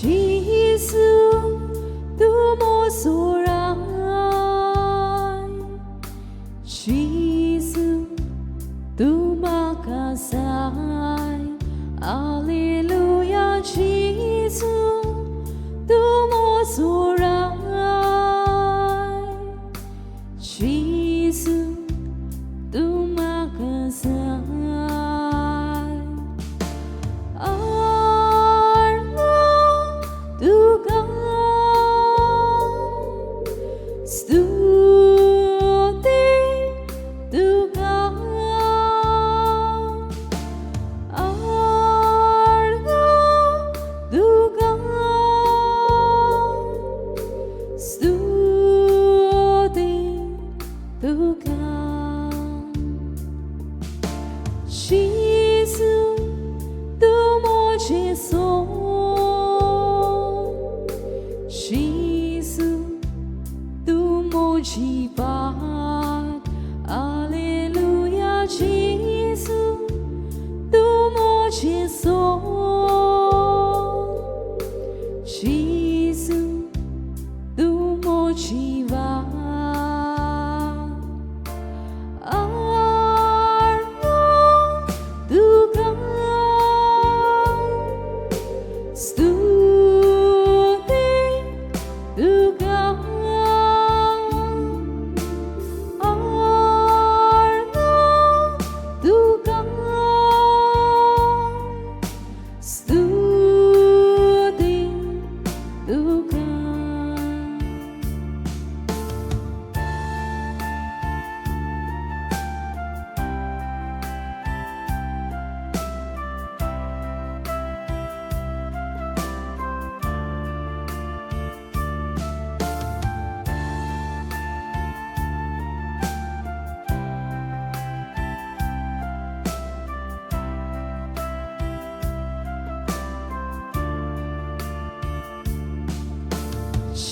耶稣多么所爱，耶稣多么感谢，哈利路亚，耶稣多么所爱，耶稣多么感谢。耶稣多么接受，耶稣多么期盼，哈利路亚，耶稣多么接受，耶稣多么期盼。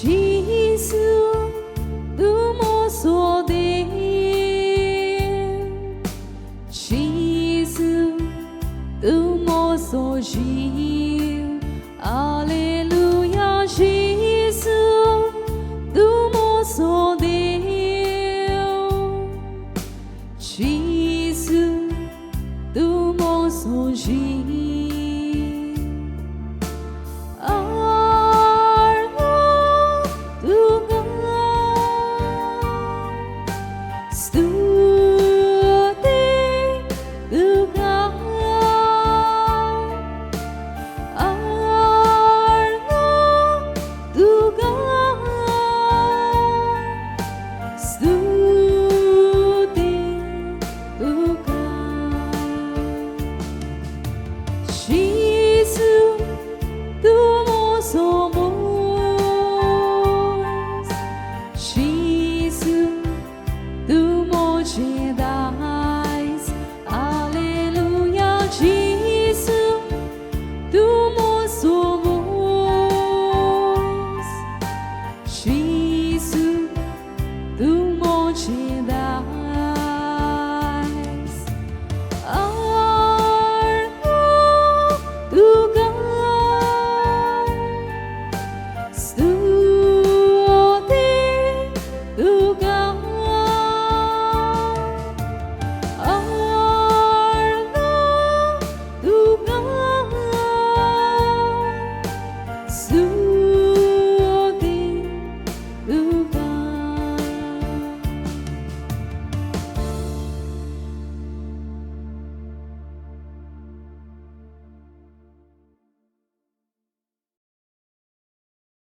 耶稣多么所定，耶稣多么所求，哈利路亚，耶稣多么所定，耶稣多么所求。耶稣多么所慕，耶稣多么期待，哈利路亚，耶稣多么所